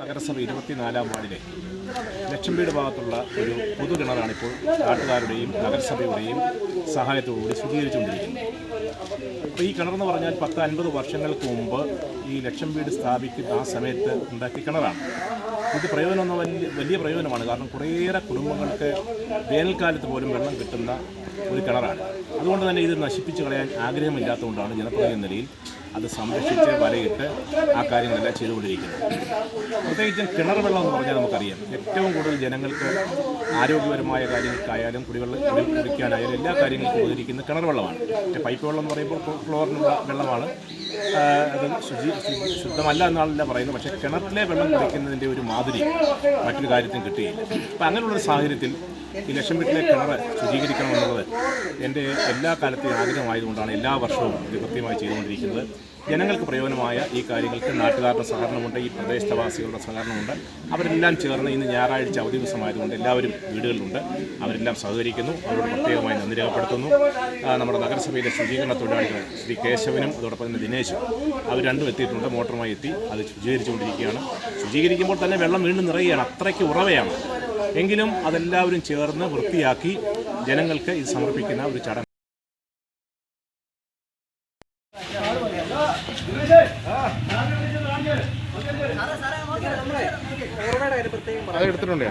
നഗരസഭ 24-ാം വാർഡിലെ ലക്ഷംവീട് ഭാഗത്തുള്ള ഒരു പൊതുകിണറാണിപ്പോൾ നാട്ടുകാരുടെയും നഗരസഭയുടെയും സഹായത്തോടുകൂടി ശുചീകരിച്ചുകൊണ്ടിരിക്കുന്നത്. അപ്പോൾ ഈ കിണറെന്ന് പറഞ്ഞാൽ 10-50 വർഷങ്ങൾക്ക് മുമ്പ് ഈ ലക്ഷംവീട് സ്ഥാപിക്കുന്ന ആ സമയത്ത് ഉണ്ടാക്കിയ കിണറാണ്. ഇത് പ്രയോജനം വലിയ പ്രയോജനമാണ്. കാരണം കുറേയേറെ കുടുംബങ്ങൾക്ക് വേനൽക്കാലത്ത് പോലും വെള്ളം കിട്ടുന്ന ഒരു കിണറാണ്. അതുകൊണ്ട് തന്നെ ഇത് നശിപ്പിച്ച് കളയാൻ ആഗ്രഹമില്ലാത്തതുകൊണ്ടാണ് ജനപ്രതിനിധി എന്ന നിലയിൽ അത് സംരക്ഷിച്ച് വലയിട്ട് ആ കാര്യങ്ങളെല്ലാം ചെയ്തുകൊണ്ടിരിക്കുന്നത്. പ്രത്യേകിച്ചും കിണർ വെള്ളം എന്ന് പറഞ്ഞാൽ നമുക്കറിയാം, ഏറ്റവും കൂടുതൽ ജനങ്ങൾക്ക് ആരോഗ്യപരമായ കാര്യങ്ങൾക്കായാലും കുടിക്കാനായാലും എല്ലാ കാര്യങ്ങൾക്കും ഉപകരിക്കുന്ന കിണർ വെള്ളമാണ്. പൈപ്പ് വെള്ളം എന്ന് പറയുമ്പോൾ ക്ലോറിനുള്ള വെള്ളമാണ്. അത് ശുദ്ധമല്ല എന്നാണല്ല പറയുന്നത്. പക്ഷേ കിണറ്റിലെ വെള്ളം കുടിക്കുന്നതിൻ്റെ ഒരു മാധുര്യം മറ്റൊരു കാര്യത്തിനും കിട്ടുകയില്ല. അപ്പം അങ്ങനെയുള്ളൊരു സാഹചര്യത്തിൽ ഈ ലക്ഷംവീട്ടിലെ കിണർ ശുചീകരിക്കണമെന്നുള്ളത് എൻ്റെ എല്ലാ കാലത്തെയും ആഗ്രഹമായതുകൊണ്ടാണ് എല്ലാ വർഷവും ഇത് കൃത്യമായി ചെയ്തുകൊണ്ടിരിക്കുന്നത്. ജനങ്ങൾക്ക് പ്രയോജനമായ ഈ കാര്യങ്ങൾക്ക് നാട്ടുകാരുടെ സഹകരണമുണ്ട്, ഈ പ്രദേശവാസികളുടെ സഹകരണമുണ്ട്. അവരെല്ലാം ചേർന്ന് ഇന്ന് ഞായറാഴ്ച അവധി ദിവസമായതുകൊണ്ട് എല്ലാവരും വീടുകളിലുണ്ട്. അവരെല്ലാം സഹകരിക്കുന്നു. അവരോട് പ്രത്യേകമായി നന്ദി രേഖപ്പെടുത്തുന്നു. നമ്മുടെ നഗരസഭയിലെ ശുചീകരണ തൊഴിലാളികൾ ശ്രീ കേശവനും അതോടൊപ്പം തന്നെ ദിനേശും അവർ രണ്ടും എത്തിയിട്ടുണ്ട്. മോട്ടറുമായി എത്തി അത് ശുചീകരിച്ചുകൊണ്ടിരിക്കുകയാണ്. ശുചീകരിക്കുമ്പോൾ തന്നെ വെള്ളം വീണ്ടും നിറയുകയാണ്. അത്രയ്ക്ക് ഉറവയാണ്. എങ്കിലും അതെല്ലാവരും ചേർന്ന് വൃത്തിയാക്കി ജനങ്ങൾക്ക് ഇത് സമർപ്പിക്കുന്ന ഒരു ചടങ്ങ്. അത് എടുത്തിട്ടുണ്ടേ